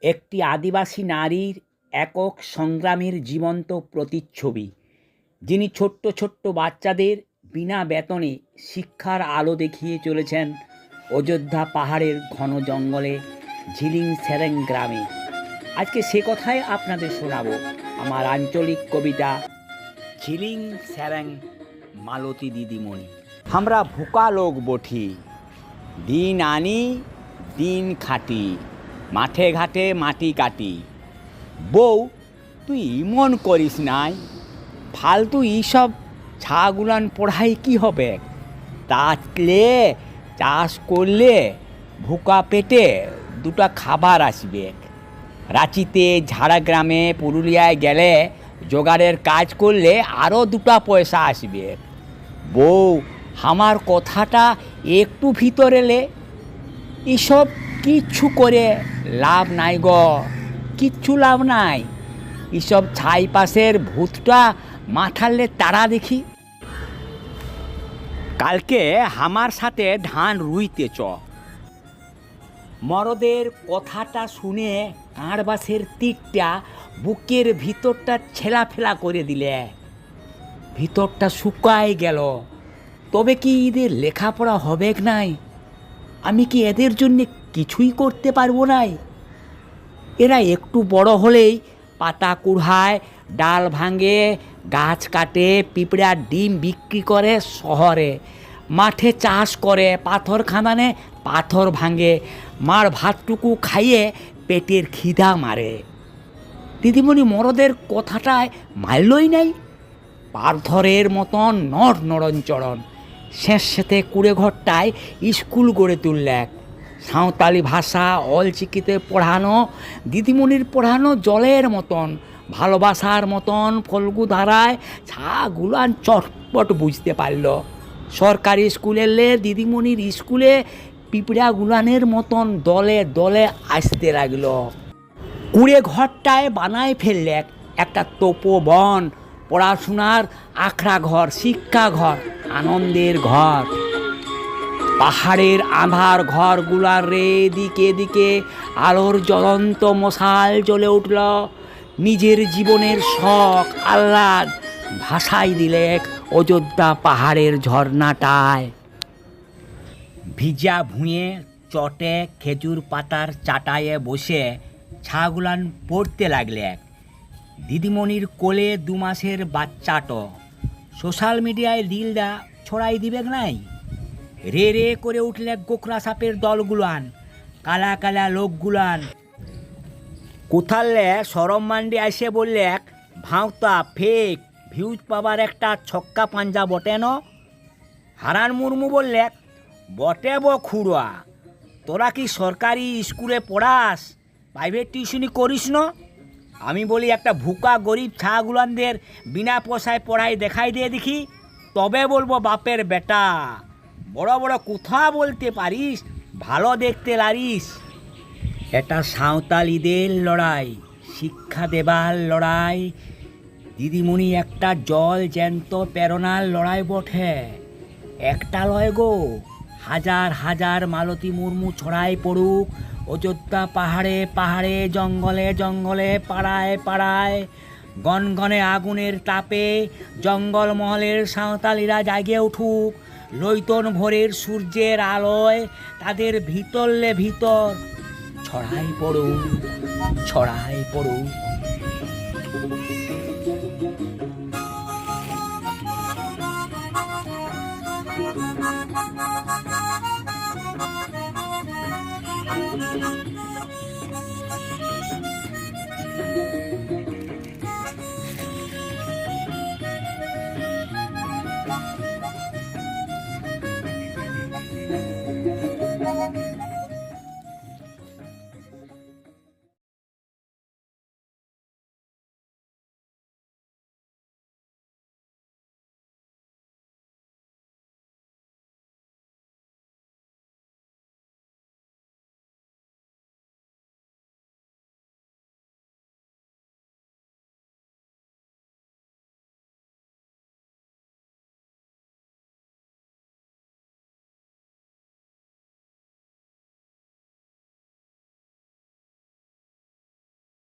একটি আদিবাসী নারীর একক সংগ্রামের জীবন্ত প্রতিচ্ছবি, যিনি ছোট্ট ছোট্ট বাচ্চাদের বিনা বেতনে শিক্ষার আলো দেখিয়ে চলেছেন অযোধ্যা পাহাড়ের ঘন জঙ্গলে ঝিলিং সেরেং গ্রামে। আজকে সে কথাই আপনাদের শোনাবো আমার আঞ্চলিক কবিতা ঝিলিং সেরেং মালতী দিদিমণি। আমরা ভুকা লোক বঠি, দিন আনি দিন খাটি, মাঠে ঘাটে মাটি কাটি। বউ তুই ইমন করিস নাই, ফালতু এইসব ছাগুলান পড়াই কি হবে? তাহলে চাষ করলে ভুকা পেটে দুটা খাবার আসবে। রাঁচিতে, ঝাড়গ্রামে, পুরুলিয়ায় গেলে জোগাড়ের কাজ করলে আরও দুটা পয়সা আসবে। বউ আমার কথাটা একটু ভিতরে এলে, এসব কিচ্ছু করে লাভ নাই গো, কিচ্ছু লাভ নাই। এসব ছাই পাশের ভূতটা মাথালে তারা দেখি। কালকে আমার সাথে ধান রুইতে চ। মরদের কথাটা শুনে কাঁড়বাসের তীরটা বুকের ভিতরটা ছেলাফেলা করে দিলে, ভিতরটা শুকায় গেল। তবে কি এদের লেখাপড়া হবে নাই? আমি কি এদের জন্যে কিছুই করতে পারবো নাই? এরা একটু বড় হলেই পাতা কুড়ায়, ডাল ভাঙে, গাছ কাটে, পিঁপড়ার ডিম বিক্রি করে শহরে, মাঠে চাষ করে, পাথর খাদানে পাথর ভাঙে, মার ভাতটুকু খাইয়ে পেটের খিদা মারে। দিদিমণি মরদের কথাটায় মারলই নাই। পাথরের মতন নরঞ্চরণ শেষেতে কুড়ে ঘরটায় স্কুল গড়ে তুললেক। সাঁওতালি ভাষা অলচিকিতে পড়ানো, দিদিমণির পড়ানো জলের মতন, ভালোবাসার মতন ফল্গু ধারায় ছাগুলান চটপট বুঝতে পারল। সরকারি স্কুলে এলে দিদিমণির স্কুলে পিঁপড়াগুলানের মতন দলে দলে আসতে লাগল। কুড়ে ঘরটায় বানায় ফেললে একটা তপোবন, পড়াশোনার আখড়া ঘর, শিক্ষা ঘর, আনন্দের ঘর। পাহাড়ের আঁধার ঘরগুলার রে দিকে দিকে আলোর জ্বলন্ত মশাল জ্বলে উঠল। নিজের জীবনের শখ আহ্লাদ ভাসাই দিলে অযোধ্যা পাহাড়ের ঝর্ণাটায়। ভিজা ভুঁয়ে চটে খেজুর পাতার চাটায়ে বসে ছাগুলান পড়তে লাগলে। দিদিমণির কোলে 2 মাসের বাচ্চাটো সোশ্যাল মিডিয়ায় রিলটা ছড়াই দিবে নাই। রে রে করে উঠলে গোখরা সাপের দলগুলান, কালা কালা লোকগুলান। কোথালে সরম মান্ডি আসে বললে ভাঁওতা ফেক ভিউজ পাবার একটা ছক্কা পাঞ্জা বটে ন। হারান মুর্মু বললে বটে খুড়া, তোরা কি সরকারি স্কুলে পড়াস, প্রাইভেট টিউশনি করিস না? আমি বলি একটা ভুকা গরিব ছাগুলানদের বিনা পয়সায় পড়াই দেখাই দিয়ে দেখি, তবে বলবো বাপের বেটা। বড় বড় কথা বলতে পারিস, ভালো দেখতে লারিস। এটা সাঁওতালিদের লড়াই, শিক্ষা দেবার লড়াই। দিদিমণি একটা জল জ্যান্ত প্রেরণার লড়াই বটে, একটা লয় গো। হাজার হাজার মালতী মুর্মু ছড়াই পড়ুক অযোধ্যা পাহাড়ে পাহাড়ে, জঙ্গলে জঙ্গলে, পাড়ায় পাড়ায়। গনগনে আগুনের তাপে জঙ্গলমহলের সাঁওতালিরা জাগে উঠুক। লইতন ভোরের সূর্যের আলোয় তাদের ভিতরলে ভিতর ছড়াই পড়ুক, ছড়াই পড়ুক।